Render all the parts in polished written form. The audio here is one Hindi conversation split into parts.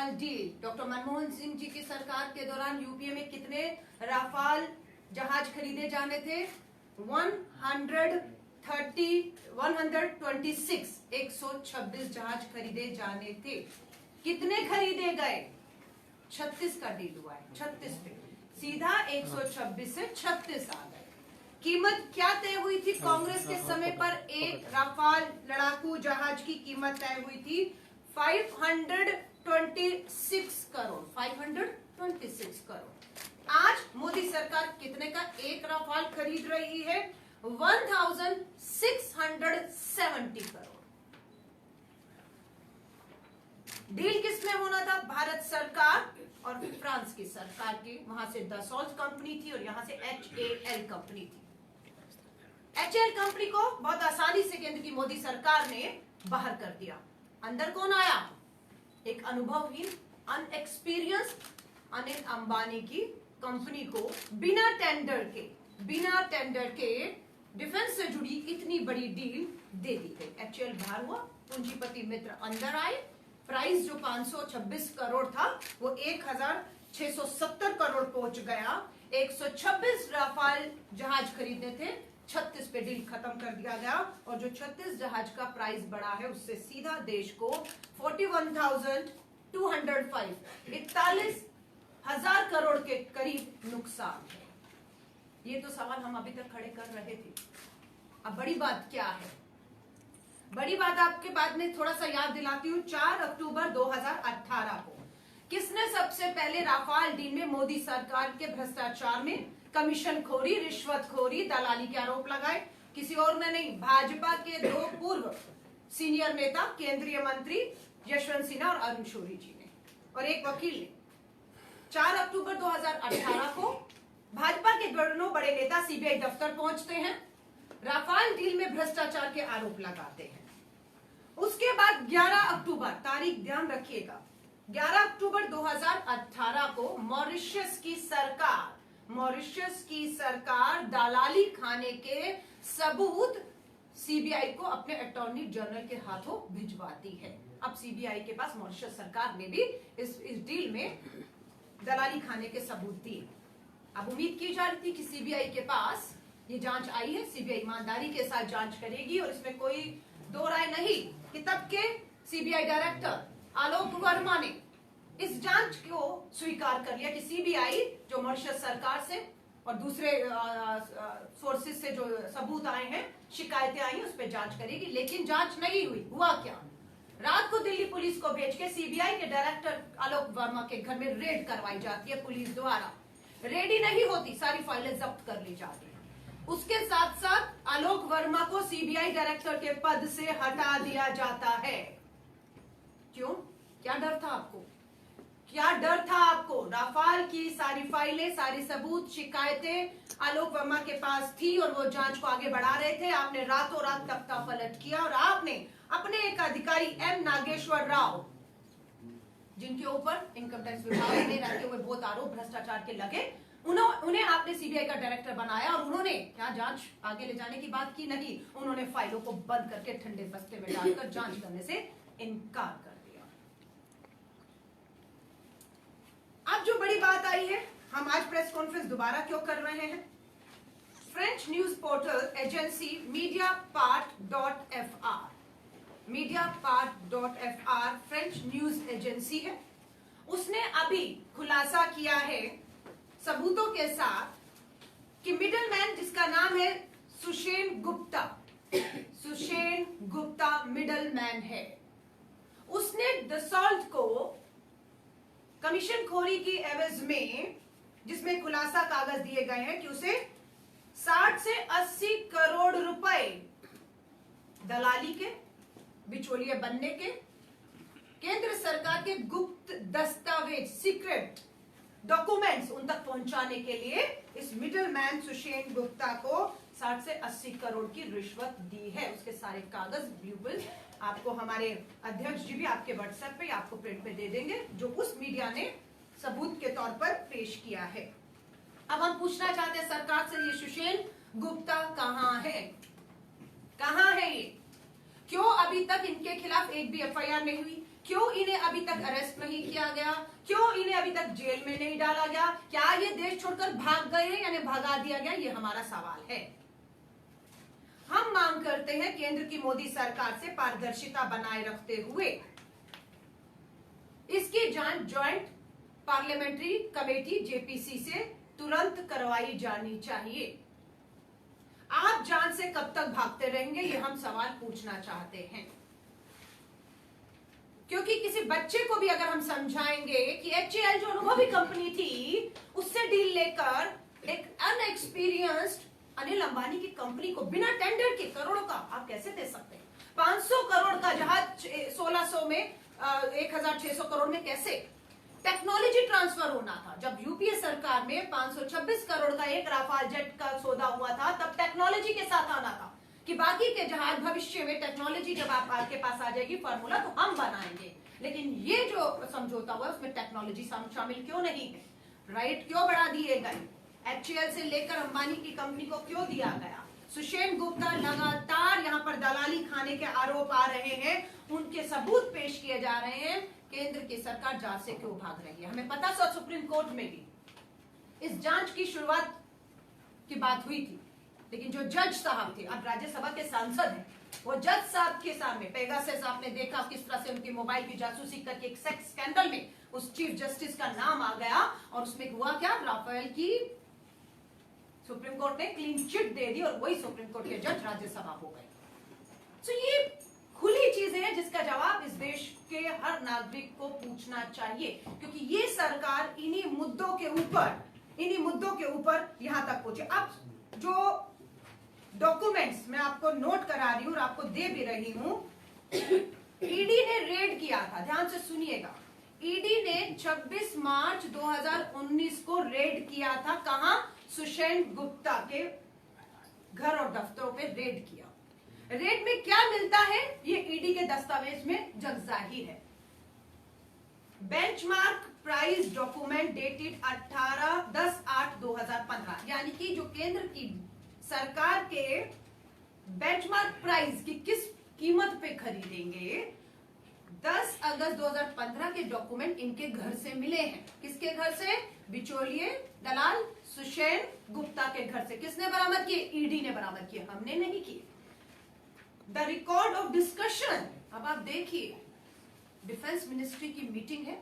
Rafale deal. Doctor Manmohan Singh ji की सरकार के दौरान यूपीए में कितने राफाल जहाज खरीदे जाने थे? 126 जहाज खरीदे जाने थे। कितने खरीदे गए? 36 का डील हुआ है, 36 पे सीधा 126 से 36 आ गए। कीमत क्या तय हुई थी कांग्रेस के समय पर? एक राफाल लड़ाकू जहाज की कीमत तय हुई थी 526 करोड़। 526 करोड़। आज मोदी सरकार कितने का एक राफाल खरीद रही है? 1670 करोड़। डील किसमें होना था? भारत सरकार और फ्रांस की सरकार की। वहां से दसॉल्ट कंपनी थी और यहां से HAL कंपनी थी। HAL कंपनी को बहुत आसानी से केंद्र की मोदी सरकार ने बाहर कर दिया। अंदर कौन आया? एक अनुभवहीन, अनएक्सपीरियंस्ड अनिल अंबानी की कंपनी को बिना टेंडर के डिफेंस से जुड़ी इतनी बड़ी डील दे दी गई। HAL बाहर हुआ, पूंजीपति मित्र अंदर आए। प्राइस जो 526 करोड़ था वो 1670 करोड़ पहुंच गया। 126 राफाल जहाज खरीदने थे, 36 पे डील खत्म कर दिया गया। और जो 36 जहाज का प्राइस बढ़ा है उससे सीधा देश को 41,205 करोड़ के करीब नुकसान है। ये तो सवाल हम अभी तक खड़े कर रहे थे। अब बड़ी बात क्या है? बड़ी बात आपके बाद में थोड़ा सा याद दिलाती हूँ। 4 अक्टूबर 2018 को किसने सबसे पहले राफाल डील में मोदी सरकार के भ्रष्टाचार में कमीशन खोरी, रिश्वतखोरी, दलाली के आरोप लगाए? किसी और ने नहीं, भाजपा के 2 पूर्व सीनियर नेता, केंद्रीय मंत्री यशवंत सिन्हा और अरुण शौरी जी ने, और एक वकील ने। 4 अक्टूबर 2018 को भाजपा के दोनों बड़े नेता सीबीआई दफ्तर पहुंचते हैं, राफाल डील में भ्रष्टाचार के आरोप लगाते हैं। उसके बाद 11 अक्टूबर, तारीख ध्यान रखिएगा, 11 अक्टूबर 2018 को मॉरिशस की सरकार दलाली खाने के सबूत सीबीआई को अपने अटॉर्नी जनरल के हाथों भिजवाती है। अब सीबीआई के पास मॉरिशस सरकार ने भी इस डील में दलाली खाने के सबूत दिए। अब उम्मीद की जा रही थी कि सीबीआई के पास ये जांच आई है, सीबीआई ईमानदारी के साथ जांच करेगी और इसमें कोई दो राय नहीं कि तब के सीबीआई डायरेक्टर आलोक वर्मा ने इस जांच को स्वीकार कर लिया कि सीबीआई जो मॉरिशस सरकार से और दूसरे सोर्सेज से जो सबूत आए हैं, शिकायतें आई हैं, उस पर जांच करेगी। लेकिन जांच नहीं हुई। हुआ क्या? रात को दिल्ली पुलिस को भेज के सीबीआई के डायरेक्टर आलोक वर्मा के घर में रेड करवाई जाती है पुलिस द्वारा। रेडी नहीं होती, सारी फाइलें जब्त कर ली जाती है। उसके साथ साथ आलोक वर्मा को सीबीआई डायरेक्टर के पद से हटा दिया जाता है। क्यों? क्या डर था आपको? क्या डर था आपको? राफाल की सारी फाइलें, सारी सबूत, शिकायतें आलोक वर्मा के पास थी और वो जांच को आगे बढ़ा रहे थे। आपने रातों रात तख्ता पलट किया और आपने अपने एक अधिकारी एम नागेश्वर राव, जिनके ऊपर इनकम टैक्स विभाग में रहते हुए बहुत आरोप भ्रष्टाचार के लगे, उन्हें आपने सीबीआई का डायरेक्टर बनाया और उन्होंने क्या जांच आगे ले जाने की बात की? नहीं, उन्होंने फाइलों को बंद करके ठंडे बस्ते में डालकर जांच करने से इनकार कर दिया। अब जो बड़ी बात आई है, हम आज प्रेस कॉन्फ्रेंस दोबारा क्यों कर रहे हैं? फ्रेंच न्यूज पोर्टल एजेंसी मीडियापार्ट.fr फ्रेंच न्यूज एजेंसी है। उसने अभी खुलासा किया है सबूतों के साथ कि मिडलमैन, जिसका नाम है सुषेण गुप्ता मिडलमैन है, उसने दसॉल्ट को कमीशन खोरी की एवज में, जिसमें खुलासा कागज दिए गए हैं कि उसे 60 से 80 करोड़ रुपए दलाली के, बिचौलिए बनने के, केंद्र सरकार के गुप्त दस्तावेज, सीक्रेट डॉक्यूमेंट्स उन तक पहुंचाने के लिए इस मिडलमैन सुषेण गुप्ता को 60 से 80 करोड़ की रिश्वत दी है। उसके सारे कागज ब्लूबिल आपको हमारे अध्यक्ष जी भी आपके व्हाट्सएप पे, आपको प्रिंट पे दे देंगे, जो उस मीडिया ने सबूत के तौर पर पेश किया है। अब हम पूछना चाहते हैं सरकार से, ये सुषेण गुप्ता कहां है? कहां है ये? क्यों अभी तक इनके खिलाफ एक भी एफआईआर नहीं हुई? क्यों इन्हें अभी तक अरेस्ट नहीं किया गया, क्यों इन्हें अभी तक जेल में नहीं डाला गया, क्या ये देश छोड़कर भाग गए यानी भगा दिया गया, ये हमारा सवाल है। हम मांग करते हैं केंद्र की मोदी सरकार से पारदर्शिता बनाए रखते हुए इसकी जांच ज्वाइंट पार्लियामेंट्री कमेटी जेपीसी से तुरंत करवाई जानी चाहिए। आप जांच से कब तक भागते रहेंगे, ये हम सवाल पूछना चाहते हैं। क्योंकि किसी बच्चे को भी अगर हम समझाएंगे कि HAL जो अनुभवी कंपनी थी उससे डील लेकर एक अनएक्सपीरियंस्ड अनिल अंबानी की कंपनी को बिना टेंडर के करोड़ों का आप कैसे दे सकते हैं? 500 करोड़ का जहाज 1600 में 1600 करोड़ में कैसे? टेक्नोलॉजी ट्रांसफर होना था। जब यूपीए सरकार में 526 करोड़ का एक राफाल जेट का सौदा हुआ था तब टेक्नोलॉजी के साथ आना था कि बाकी के जहाज भविष्य में टेक्नोलॉजी जब आपके पास आ जाएगी फॉर्मूला तो हम बनाएंगे। लेकिन ये जो समझौता हुआ उसमें टेक्नोलॉजी शामिल क्यों नहीं है? राइट क्यों बढ़ा दिए गए? HAL से लेकर अंबानी की कंपनी को क्यों दिया गया? सुषेण गुप्ता लगातार यहाँ पर दलाली खाने के आरोप आ रहे हैं, उनके सबूत पेश किए जा रहे हैं। केंद्र की सरकार जांच से क्यों भाग रही है? हमें पता सुप्रीम कोर्ट में भी इस जांच की शुरुआत की बात हुई थी, लेकिन जो जज साहब थे, अब राज्यसभा के सांसद हैं, वो जज साहब के सामने पेगासस आपने देखा किस तरह से उनकी मोबाइल की जासूसी करके एक सेक्स स्कैंडल में उस चीफ जस्टिस का नाम आ गया और उसमें हुआ क्या? राफेल की सुप्रीम कोर्ट ने क्लीन चिट दे दी और वही सुप्रीम कोर्ट के जज राज्यसभा हो गए। तो ये खुली चीजें हैं जिसका जवाब इस देश के हर नागरिक को पूछना चाहिए, क्योंकि ये सरकार इन्हीं मुद्दों के ऊपर यहां तक पहुंचे। अब जो डॉक्यूमेंट्स मैं आपको नोट करा रही हूं और आपको दे भी रही हूं, ईडी ने रेड किया था, ध्यान से सुनिएगा। ईडी ने 26 मार्च 2019 को रेड किया था। कहां? सुषेण गुप्ता के घर और दफ्तरों पे रेड किया। रेड में क्या मिलता है ये ईडी के दस्तावेज में जगजाहिर है। बेंचमार्क प्राइस डॉक्यूमेंट डेटेड 10/8/2015, यानी कि जो केंद्र की सरकार के बेंचमार्क प्राइस की किस कीमत पे खरीदेंगे, 10 अगस्त 2015 के डॉक्यूमेंट इनके घर से मिले हैं। किसके घर से? बिचौलिए दलाल सुषेण गुप्ता के घर से। किसने बरामद किए? ईडी ने बरामद किए, हमने नहीं किए। द रिकॉर्ड ऑफ डिस्कशन, अब आप देखिए, डिफेंस मिनिस्ट्री की मीटिंग है,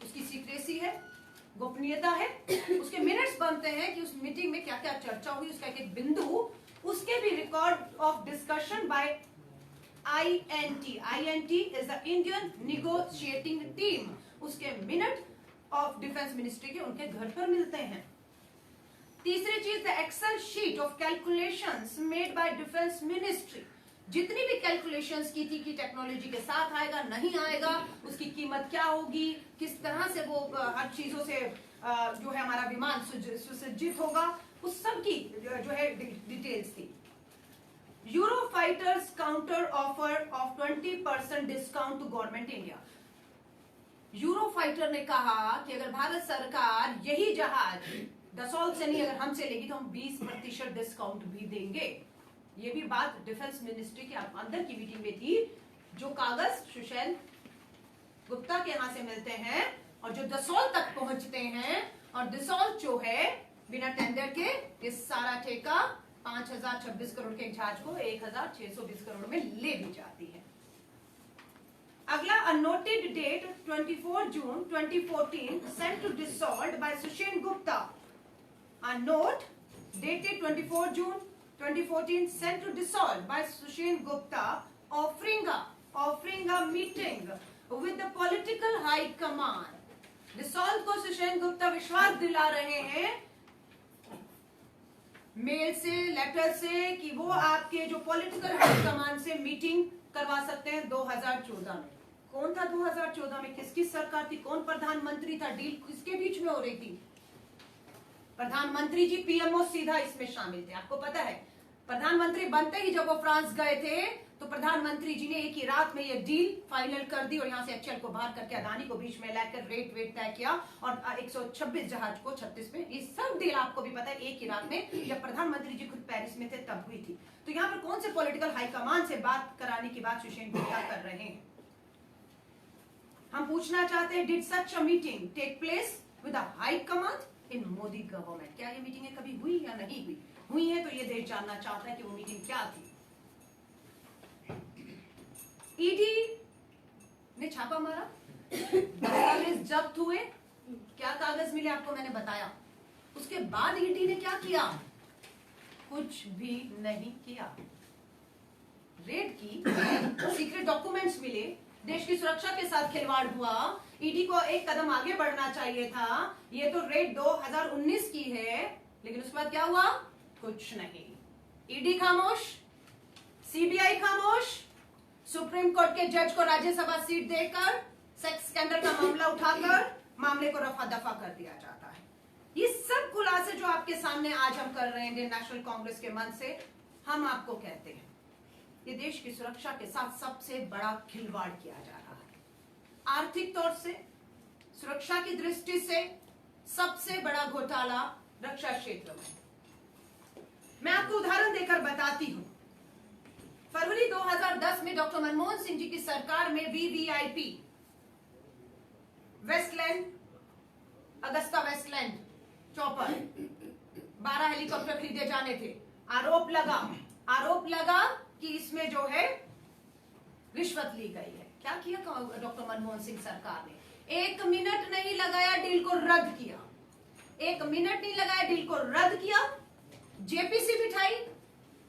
उसकी सीक्रेसी है, गोपनीयता है, उसके मिनट्स बनते हैं कि उस मीटिंग में क्या क्या चर्चा हुई, उसका एक बिंदु, उसके भी record of discussion by INT is the Indian negotiating team, उसके मिनट ऑफ डिफेंस मिनिस्ट्री के उनके घर पर मिलते हैं। तीसरी चीज, the Excel sheet of calculations made by defence ministry, जितनी भी कैलकुलेशंस की थी कि टेक्नोलॉजी के साथ आएगा नहीं आएगा, उसकी कीमत क्या होगी, किस तरह से वो हर चीजों से जो है हमारा विमान सुसज्जित होगा, उस सब की जो है डिटेल्स थी। Euro fighters counter offer of 20% discount to government India. Euro fighter ने कहा कि अगर भारत सरकार यही जहाज दसौल से नहीं अगर हमसे लेगी तो हम 20% डिस्काउंट भी देंगे। ये भी बात डिफेंस मिनिस्ट्री के अंदर की मीटिंग में थी। जो कागज सुषेण गुप्ता के यहां से मिलते हैं और जो दसौल तक पहुंचते हैं, और दसौल जो है बिना टेंडर के ये सारा ठेका 5026 करोड़ के जहाज को 1620 करोड़ में ले भी जाती है। अगला, a noted date 24 June 2014 sent to Dassault by Sushen Gupta. A note dated 24 June 2014 sent to Dassault by Sushen Gupta offering a meeting with the political high command. Dassault को सुषेण गुप्ता विश्वास दिला रहे हैं मेल से, लेटर से, कि वो आपके जो पॉलिटिकल हाई कमांड से मीटिंग करवा सकते हैं 2014 में। कौन था 2014 में? किसकी सरकार थी? कौन प्रधानमंत्री था? डील किसके बीच में हो रही थी? प्रधानमंत्री जी, पीएमओ सीधा इसमें शामिल थे। आपको पता है प्रधानमंत्री बनते ही जब वो फ्रांस गए थे तो प्रधानमंत्री जी ने एक ही रात में ये डील फाइनल कर दी और यहाँ से HAL को बाहर करके अदानी को बीच में लाकर रेट तय किया और 126 जहाज को 36 में, ये सब डील आपको भी पता है एक ही रात में, जब प्रधानमंत्री जी खुद पेरिस में थे तब हुई थी। तो यहाँ पर कौन से पॉलिटिकल हाईकमान से बात कराने की बात सुषेण गुप्ता कर रहे हैं? हम पूछना चाहते हैं, did such a meeting take place with a high command in Modi government? क्या ये मीटिंगें कभी हुई या नहीं हुई? हुई है तो ये देश जानना चाहता है कि वो मीटिंग क्या थी। ईडी ने छापा मारा, दस्तावेज जब्त हुए, क्या कागज मिले आपको मैंने बताया। उसके बाद ईडी ने क्या किया? कुछ भी नहीं किया। रेड की, सीक्रेट डॉक्यूमेंट्स मिले, देश की सुरक्षा के साथ खिलवाड़ हुआ, ईडी को एक कदम आगे बढ़ना चाहिए था। ये तो रेड 2019 की है, लेकिन उसके बाद क्या हुआ? कुछ नहीं। ईडी खामोश, सीबीआई खामोश, सुप्रीम कोर्ट के जज को राज्यसभा सीट देकर सेक्स स्कैंडल का मामला उठाकर मामले को रफा दफा कर दिया जाता है। ये सब खुलासे जो आपके सामने आज हम कर रहे हैं इंडियन नेशनल कांग्रेस के मंच से, हम आपको कहते हैं ये देश की सुरक्षा के साथ सबसे बड़ा खिलवाड़ किया जा रहा है। आर्थिक तौर से, सुरक्षा की दृष्टि से सबसे बड़ा घोटाला रक्षा क्षेत्र में। मैं आपको उदाहरण देकर बताती हूं। फरवरी 2010 में डॉक्टर मनमोहन सिंह जी की सरकार में VVIP Westland, Agusta Westland chopper 12 helicopter खरीदे जाने थे। आरोप लगा कि इसमें जो है रिश्वत ली गई है। क्या किया डॉक्टर मनमोहन सिंह सरकार ने? 1 मिनट नहीं लगाया, डील को रद्द किया। 1 मिनट नहीं लगाया, डील को रद्द किया। जेपीसी बिठाई,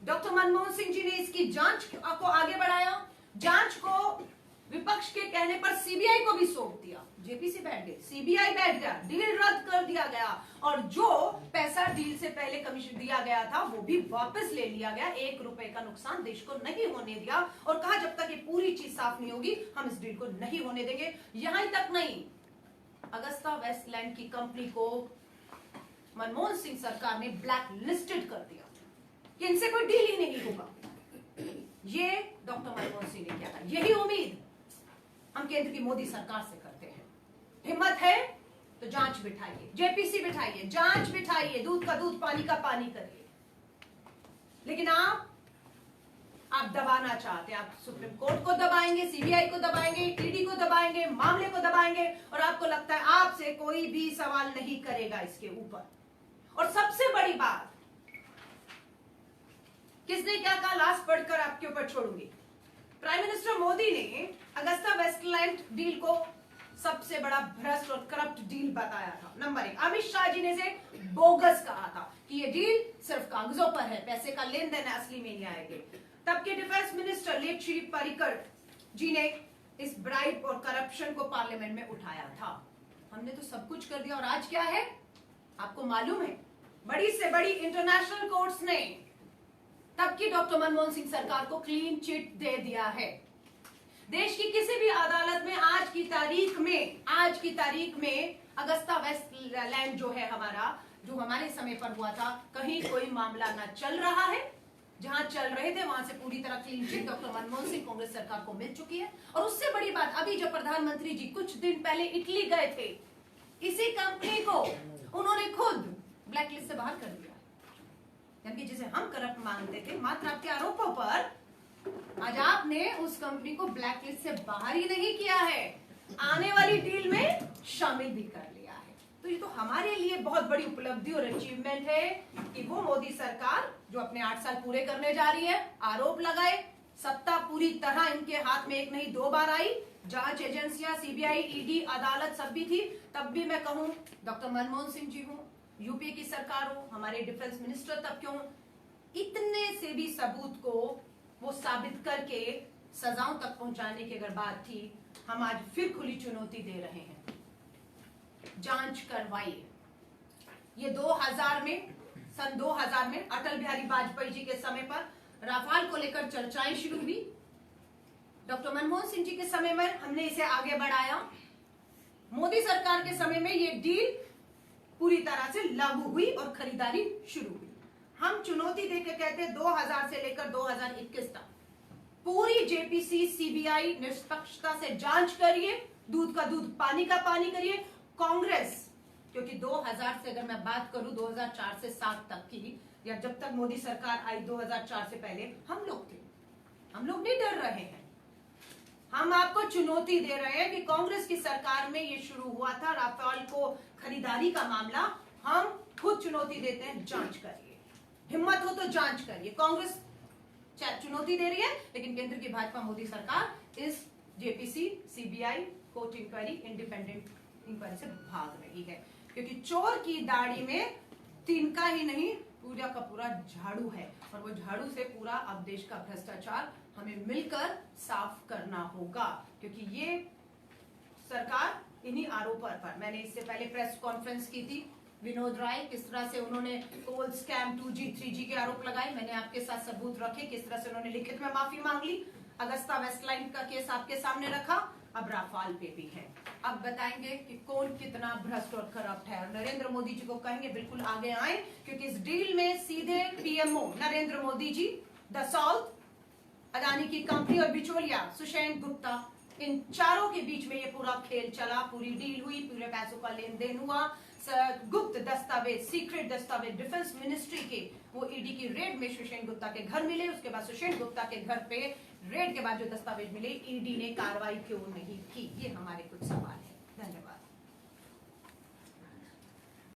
डॉक्टर मनमोहन सिंह जी ने इसकी जांच को आगे बढ़ाया। जांच को विपक्ष के कहने पर सीबीआई को भी सौंप दिया। जेपीसी बैठ गई, सीबीआई बैठ गया, डील रद्द कर दिया गया और जो पैसा डील से पहले कमीशन दिया गया था वो भी वापस ले लिया गया। 1 रुपए का नुकसान देश को नहीं होने दिया और कहा जब तक ये पूरी चीज साफ नहीं होगी हम इस डील को नहीं होने देंगे। यहां तक नहीं, अगस्ता वेस्टलैंड की कंपनी को मनमोहन सिंह सरकार ने ब्लैक लिस्टेड कर दिया कि इनसे कोई डील ही नहीं होगा। ये डॉक्टर मनमोहन सिंह ने किया था। यही उम्मीद हम केंद्र की मोदी सरकार से करते हैं। हिम्मत है तो जांच बिठाइए, जेपीसी बिठाइए, जांच बिठाइए, दूध का दूध पानी का पानी करिए। लेकिन आप दबाना चाहते हैं। आप सुप्रीम कोर्ट को दबाएंगे, सीबीआई को दबाएंगे, ईडी को दबाएंगे, मामले को दबाएंगे और आपको लगता है आपसे कोई भी सवाल नहीं करेगा इसके ऊपर। और सबसे बड़ी बात, किसने क्या कहा लास्ट पढ़कर आपके ऊपर छोड़ूंगी। प्राइम मिनिस्टर मोदी ने अगस्ता वेस्टलैंड डील को सबसे बड़ा भ्रष्ट और करप्ट डील बताया था। नंबर 1, अमित शाह जी ने इसे बोगस कहा था कि ये डील सिर्फ कागजों पर है, पैसे का लेन देन असली में नहीं आएंगे। तब के defence minister late Shri Parrikar ji ने इस ब्राइब और करप्शन को पार्लियामेंट में उठाया था। हमने तो सब कुछ कर दिया और आज क्या है आपको मालूम है? बड़ी से बड़ी इंटरनेशनल कोर्ट्स ने तब की डॉक्टर मनमोहन सिंह सरकार को क्लीन चिट दे दिया है। देश की किसी भी अदालत में आज की तारीख में अगस्ता वेस्टलैंड जो है हमारा, जो हमारे समय पर हुआ था, कहीं कोई मामला ना चल रहा है। जहां चल रहे थे वहां से पूरी तरह clean chit doctor Manmohan Singh Congress सरकार को मिल चुकी है। और उससे बड़ी बात, अभी जब प्रधानमंत्री जी कुछ दिन पहले इटली गए थे, इसी कंपनी को उन्होंने खुद ब्लैकलिस्ट से बाहर कर दिया। यानी जिसे हम करप्ट मानते थे मात्र आपके आरोपों पर, आज आपने उस कंपनी को ब्लैकलिस्ट से बाहर ही नहीं किया है, आने वाली डील में शामिल भी कर लिया है। तो ये तो हमारे लिए बहुत बड़ी उपलब्धि और अचीवमेंट है कि वो मोदी सरकार जो अपने 8 साल पूरे करने जा रही है, आरोप लगाए, सत्ता पूरी तरह इनके हाथ में 1 नहीं 2 बार आई, जांच एजेंसियां सीबीआई, ईडी, अदालत सब भी थी, तब भी मैं कहूं डॉक्टर मनमोहन सिंह जी हो, यूपी की सरकार हो, हमारे डिफेंस मिनिस्टर तब क्यों, इतने से भी सबूत को वो साबित करके सजाओं तक पहुंचाने की अगर बात थी, हम आज फिर खुली चुनौती दे रहे हैं, जांच करवाइए। ये 2000 में, सन 2000 में अटल बिहारी वाजपेयी जी के समय पर राफाल को लेकर चर्चाएं शुरू हुई। डॉक्टर मनमोहन सिंह जी के समय में हमने इसे आगे बढ़ाया। मोदी सरकार के समय में ये डील पूरी तरह से लागू हुई और खरीदारी शुरू हुई। हम चुनौती देकर कहते हैं 2000 से लेकर 2021 तक पूरी जेपीसी, सीबीआई निष्पक्षता से जांच करिए, दूध का दूध पानी का पानी करिए। कांग्रेस, क्योंकि 2000 से अगर मैं बात करूं 2004 से 7 तक की, या जब तक मोदी सरकार आई 2004 से पहले, हम लोग थे, हम लोग नहीं डर रहे हैं। हम आपको चुनौती दे रहे हैं कि कांग्रेस की सरकार में ये शुरू हुआ था राफेल को खरीदारी का मामला, हम खुद चुनौती देते हैं, जांच करिए, हिम्मत हो तो जांच करिए। कांग्रेस चुनौती दे रही है, लेकिन केंद्र की भाजपा मोदी सरकार इस JPC, CBI, court inquiry, independent inquiry से भाग रही है, क्योंकि चोर की दाढ़ी में तिनका ही नहीं पूरा का पूरा झाड़ू है, और वो झाड़ू से पूरा अब देश का भ्रष्टाचार हमें मिलकर साफ करना होगा, क्योंकि ये सरकार इन्हीं आरोपों पर, मैंने इससे पहले प्रेस कॉन्फ्रेंस की थी, विनोद राय किस तरह से उन्होंने कोल स्कैम 2G 3G के आरोप लगाए, मैंने आपके साथ सबूत रखे, किस तरह से उन्होंने लिखित में माफी मांग ली, अगस्ता वेस्टलैंड का केस आपके सामने रखा, अब राफेल पे भी है। अब बताएंगे कि कौन कितना भ्रष्ट और करप्ट है, और नरेंद्र मोदी जी को कहेंगे बिल्कुल आगे आए, क्योंकि इस डील में सीधे पीएमओ नरेंद्र मोदी जी, दसौल्त, अदानी की कंपनी और बिचौलिया सुशांत गुप्ता, इन चारों के बीच में ये पूरा खेल चला, पूरी डील हुई, पूरे पैसों का लेन देन हुआ, गुप्त दस्तावेज, सीक्रेट दस्तावेज डिफेंस मिनिस्ट्री के वो ईडी की रेड में सुशांत गुप्ता के घर मिले, उसके बाद सुशांत गुप्ता के घर पे रेड के बाद जो दस्तावेज मिले, ईडी ने कार्रवाई क्यों नहीं की, ये हमारे कुछ सवाल है। धन्यवाद।